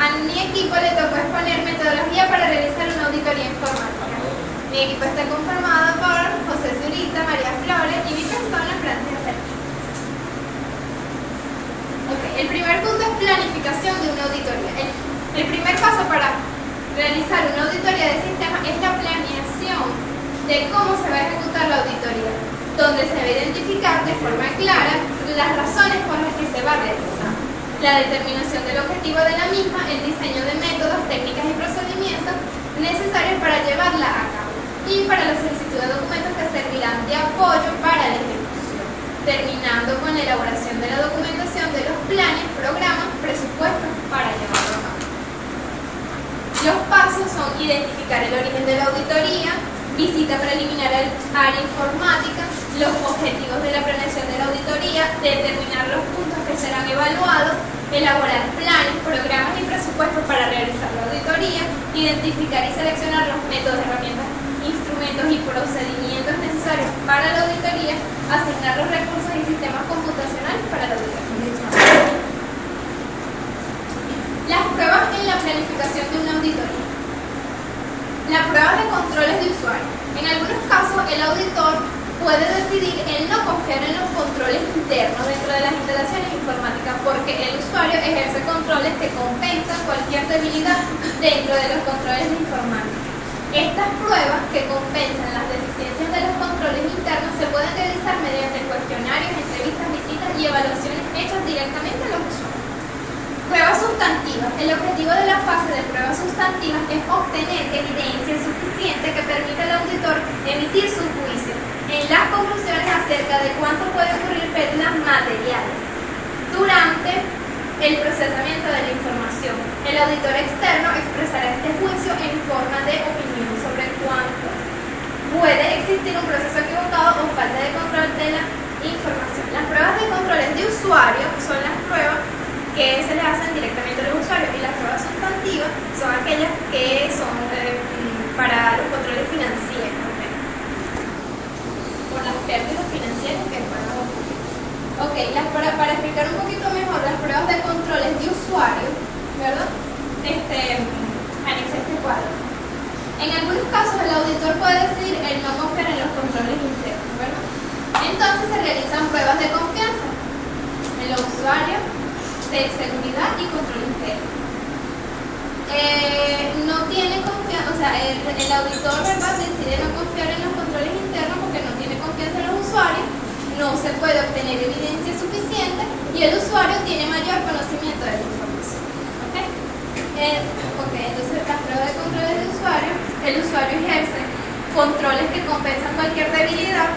A mi equipo le tocó exponer metodología para realizar una auditoría informática. Mi equipo está conformado por José Zurita, María Flores y mi persona, Francia Sergio. Okay. El primer punto es planificación de una auditoría. El primer paso para realizar una auditoría de sistema es la planeación de cómo se va a ejecutar la auditoría, donde se va a identificar de forma clara las razones por las que se va a realizar, la determinación del objetivo de la misma, el diseño de métodos, técnicas y procedimientos necesarios para llevarla a cabo y para la solicitud de documentos que servirán de apoyo para la ejecución, terminando con la elaboración de la documentación de los planes, programas, presupuestos para llevarlo a cabo. Los pasos son identificar el origen de la auditoría, visita preliminar al área informática, los objetivos de la planeación de la auditoría, determinar los puntos que serán evaluados, elaborar planes, programas y presupuestos para realizar la auditoría, identificar y seleccionar los métodos, herramientas, instrumentos y procedimientos necesarios para la auditoría, asignar los recursos y sistemas computacionales para la auditoría. Las pruebas en la planificación de una auditoría. Las pruebas de controles de usuario. En algunos casos, el auditor puede decidir el no confiar en los controles internos dentro de las instalaciones informáticas porque el usuario ejerce controles que compensan cualquier debilidad dentro de los controles de informática. Estas pruebas que compensan las deficiencias de los controles internos se pueden realizar mediante cuestionarios, entrevistas, visitas y evaluaciones hechas directamente a los usuarios. Pruebas sustantivas. El objetivo de la fase de pruebas sustantivas es obtener evidencia suficiente que permita al auditor emitir su juicio en las conclusiones acerca de cuánto puede ocurrir pérdidas materiales durante el procesamiento de la información. El auditor externo expresará este juicio en forma de opinión sobre cuánto puede existir un proceso equivocado o falta de control de la información. Las pruebas de controles de usuario son las pruebas que se les hacen directamente a los usuarios y las pruebas sustantivas son aquellas que son para los controles financieros, ¿okay? Por las pérdidas financieras que puedan ocurrir. Ok, para explicar un poquito mejor las pruebas de controles de usuario, ¿verdad? Anexa este cuadro. En algunos casos el auditor puede decir el no confiar en los controles internos, ¿verdad? Entonces se realizan pruebas de confianza en los usuarios, de seguridad y control interno. No tiene confianza, o sea, el auditor, ¿verdad?, decide no confiar en los controles internos porque no tiene confianza en los usuarios, no se puede obtener evidencia suficiente y el usuario tiene mayor conocimiento de la información. ¿Ok? Entonces, las pruebas de controles de usuario, el usuario ejerce controles que compensan cualquier debilidad.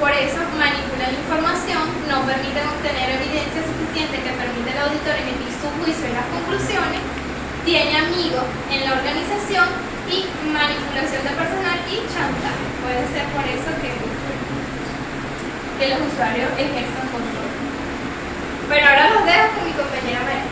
Por eso manipulan la información, no permiten obtener evidencia suficiente que permite al auditor emitir su juicio en las conclusiones, tiene amigos en la organización y manipulación de personal y chantaje. Puede ser por eso que los usuarios ejerzan control. Pero ahora los dejo con mi compañera María.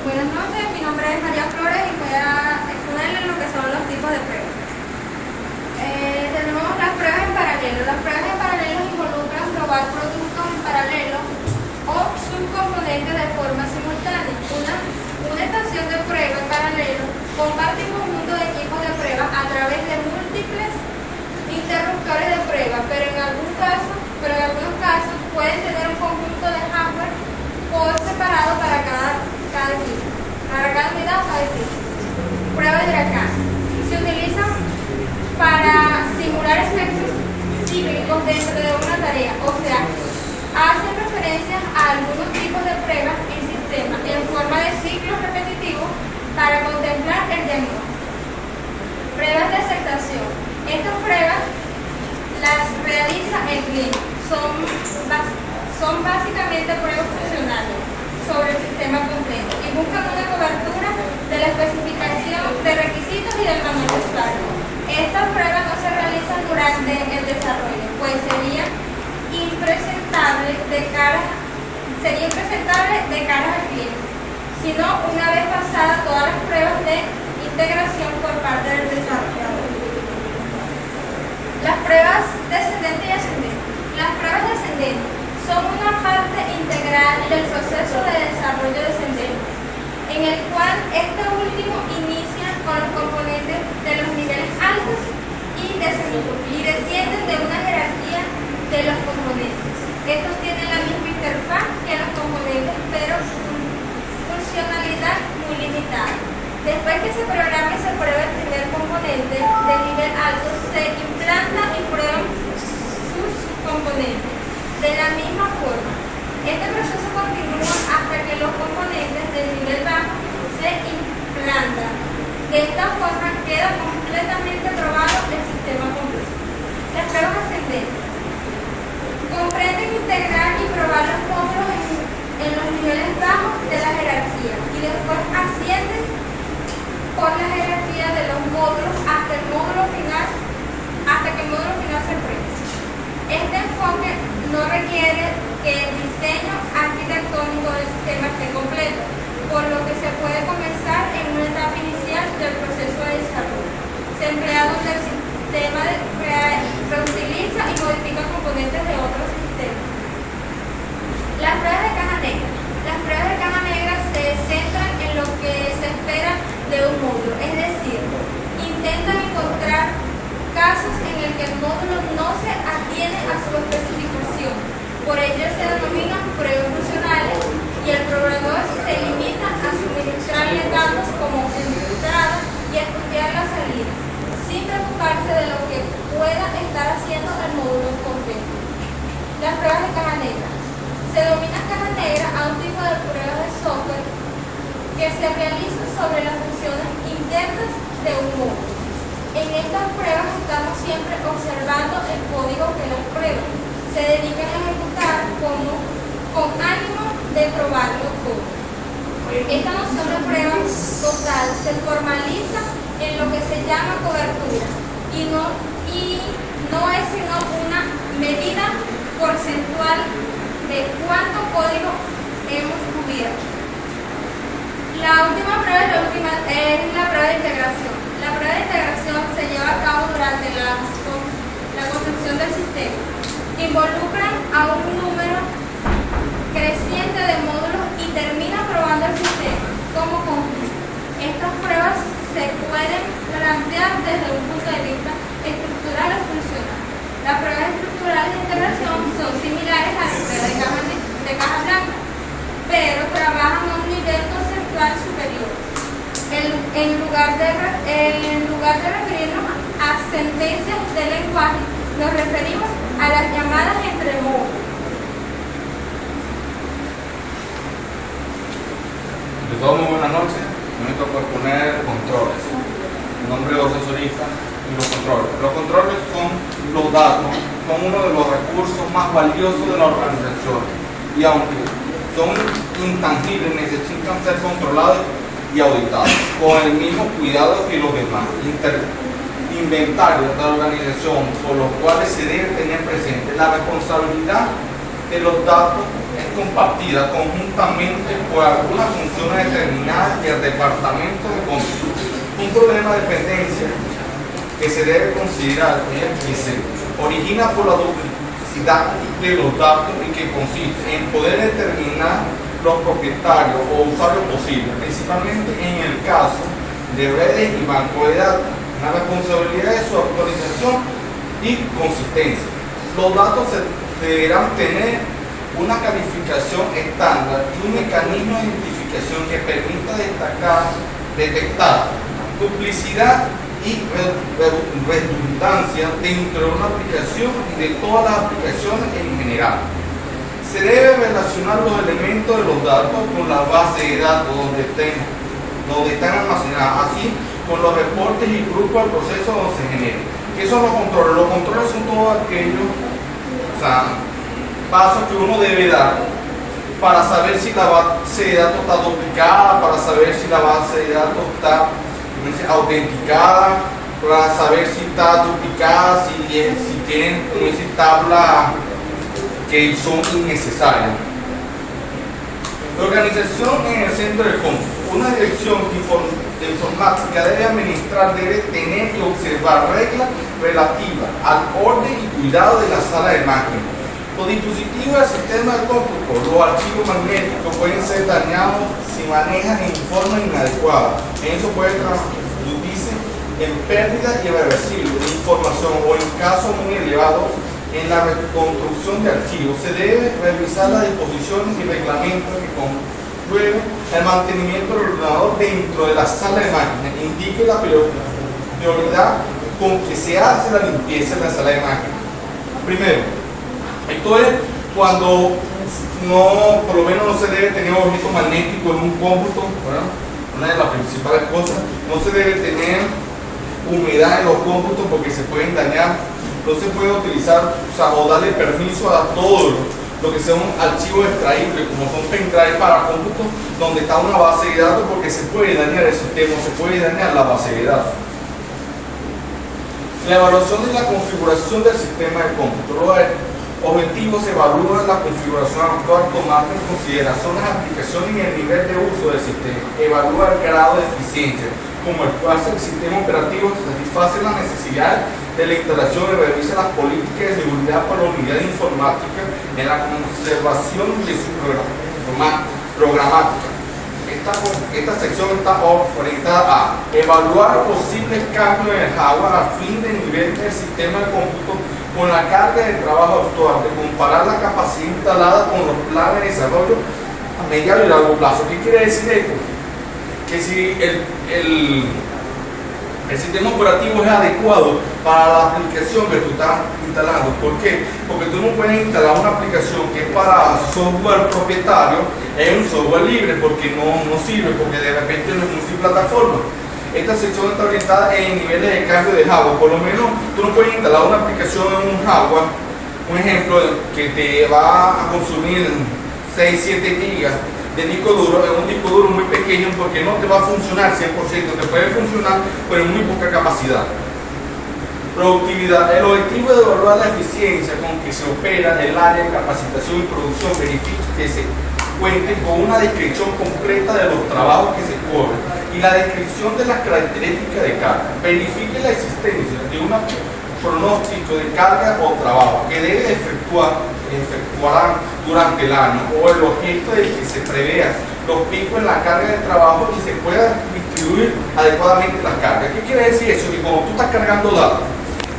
Buenas noches, mi nombre es María Flores y voy a exponerles lo que son los tipos de pruebas. Tenemos las pruebas en paralelo. Las pruebas en paralelo involucran probar productos en paralelo o subcomponentes de forma simultánea. Una estación de prueba en paralelo comparte un conjunto de equipos de prueba a través de múltiples interruptores de prueba, pero en algunos casos pueden tener un conjunto de hardware por separado para cada equipo, para cada unidad, cada equipo. Prueba de Dirac se utilizan para simular efectos cíclicos dentro de una tarea, o sea, hacen referencia a algunos tipos de pruebas en sistema en forma de ciclos repetitivos para contemplar el diagnóstico. Pruebas de aceptación. Estas pruebas las realiza el cliente. Son básicamente pruebas funcionales sobre el sistema completo y buscan una cobertura de la especificación de requisitos y del manual de usuario. Estas pruebas no se realizan durante el desarrollo, pues sería impresentable de cara al cliente, sino una vez pasadas todas las pruebas de integración por parte del desarrollador. Las pruebas descendentes y ascendentes. Las pruebas descendentes son una parte integral del proceso de desarrollo descendente, en el cual este último inicia con los componentes de los niveles altos y descienden de una jerarquía de los componentes. Estos tienen la misma interfaz que los componentes, pero funcionalidad muy limitada. Después que se programa y se prueba el primer componente de nivel alto, se implanta y prueban sus componentes. De la misma forma, este proceso continúa hasta que los componentes del nivel bajo se implantan. De esta forma queda completamente probado el sistema completo. Las pruebas ascendentes comprenden integrar y probar los módulos en los niveles bajos de la jerarquía y después ascienden por la jerarquía de los módulos hasta que el módulo final se pruebe. Este enfoque no requiere que el diseño arquitectónico del sistema esté completo, por lo que se puede comenzar en una etapa inicial del proceso de desarrollo. Se emplea donde el sistema reutiliza y modifica componentes de otros sistemas. Las pruebas de caja negra. Las pruebas de caja negra se centran en lo que se espera de un módulo, es decir, intentan encontrar casos en el que el módulo no se atiene a su especificación. Por ello se denominan pruebas funcionales y el proveedor se limita a suministrarle datos como entrada y estudiar la salida, sin preocuparse de lo que pueda estar haciendo el módulo completo. Las pruebas de caja negra. Se denomina caja negra a un tipo de pruebas de software que se realiza sobre las funciones internas de un módulo. En estas pruebas estamos siempre observando el código que las prueba. Se dedican a ejecutar con ánimo de probarlo todo. Esta noción de prueba total se formaliza en lo que se llama cobertura y no es sino una medida porcentual de cuánto código hemos cubierto. La última prueba es la prueba de integración. La prueba de integración se lleva a cabo durante la construcción del sistema. Involucran a un número creciente de módulos y termina probando el sistema como conjunto. Estas pruebas se pueden plantear desde un punto de vista estructural o funcional. Las pruebas estructurales de integración son similares a las pruebas de caja blanca, pero trabajan a un nivel conceptual superior. En lugar de referirnos a sentencias de lenguaje, nos referimos a las llamadas entre módulos. De todos, muy buenas noches. Me toca exponer controles. Mi nombre es José Solista y los controles. Los controles son los datos, son uno de los recursos más valiosos de la organización. Y aunque son intangibles, necesitan ser controlados y auditados con el mismo cuidado que los demás. Inventarios de la organización por los cuales se debe tener presente la responsabilidad de los datos es compartida conjuntamente por algunas funciones determinadas y el departamento de control. Un problema de dependencia que se debe considerar es el que se origina por la duplicidad de los datos y que consiste en poder determinar los propietarios o usuarios posibles, principalmente en el caso de redes y bancos de datos, la responsabilidad de su actualización y consistencia. Los datos deberán tener una calificación estándar y un mecanismo de identificación que permita detectar duplicidad y redundancia dentro de una aplicación y de todas las aplicaciones en general. Se debe relacionar los elementos de los datos con la base de datos donde están almacenadas, así con los reportes y grupos del proceso donde se generen. ¿Qué son los controles? Los controles son todos aquellos pasos que uno debe dar para saber si la base de datos está duplicada, para saber si la base de datos está autenticada, para saber si está duplicada, si tienen tablas que son innecesarias. La organización en el centro del cómputo. Una dirección de informática debe administrar, debe tener y observar reglas relativas al orden y cuidado de la sala de máquinas. Los dispositivos del sistema de cómputo, los archivos magnéticos pueden ser dañados si manejan en forma inadecuada. Eso puede traducirse en pérdida irreversible de información o en casos muy elevados en la reconstrucción de archivos. Se debe revisar las disposiciones y reglamentos que comprueben el mantenimiento del ordenador dentro de la sala de máquinas. Indique la prioridad con que se hace la limpieza en la sala de máquinas. Primero, esto es cuando por lo menos no se debe tener objeto magnético en un cómputo, ¿verdad? Una de las principales cosas, no se debe tener humedad en los cómputos porque se pueden dañar. No se puede utilizar, o darle permiso a todo lo que son archivos extraíbles, como son pendrive para cómputos, donde está una base de datos, porque se puede dañar el sistema, se puede dañar la base de datos. La evaluación de la configuración del sistema de cómputo. Los objetivos evalúan la configuración actual tomando en consideración las aplicaciones y el nivel de uso del sistema. Evalúa el grado de eficiencia, como el cual el sistema operativo satisface las necesidades de la instalación y revisa las políticas de seguridad para la unidad informática en la conservación de su programática. Esta sección está orientada a evaluar posibles cambios en el hardware a fin de nivel del sistema de cómputo con la carga de trabajo actual, de comparar la capacidad instalada con los planes de desarrollo a mediano y largo plazo. ¿Qué quiere decir esto? Que si el sistema operativo es adecuado para la aplicación que tú estás instalando. ¿Por qué? Porque tú no puedes instalar una aplicación que es para software propietario en un software libre, porque no sirve, porque de repente no es multiplataforma. Esta sección está orientada en niveles de cambio de hardware. Por lo menos tú no puedes instalar una aplicación en un hardware, un ejemplo, que te va a consumir 6-7 gigas de disco duro, es un disco duro muy pequeño, porque no te va a funcionar 100%, te puede funcionar pero en muy poca capacidad. Productividad. El objetivo de evaluar la eficiencia con que se opera el área de capacitación y producción verifica que se cuente con una descripción completa de los trabajos que se corren y la descripción de las características de carga. Verifique la existencia de un pronóstico de carga o trabajo que debe efectuarán durante el año, o el objeto de que se prevean los picos en la carga de trabajo y se pueda distribuir adecuadamente las cargas. ¿Qué quiere decir eso? Que cuando tú estás cargando datos,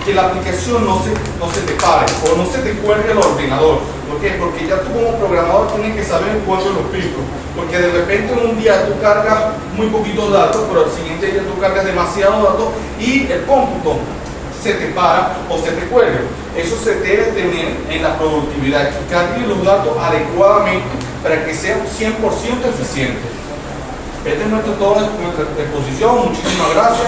que la aplicación no se te pare o no se te cuelgue el ordenador. ¿Por qué? Porque ya tú como programador tienes que saber cuándo los picos, porque de repente en un día tú cargas muy poquitos datos, pero al siguiente día tú cargas demasiados datos y el cómputo se te para o se te cuelga. Eso se debe tener en la productividad, que cargue los datos adecuadamente para que sea 100% eficiente. Esta es nuestra exposición. Muchísimas gracias.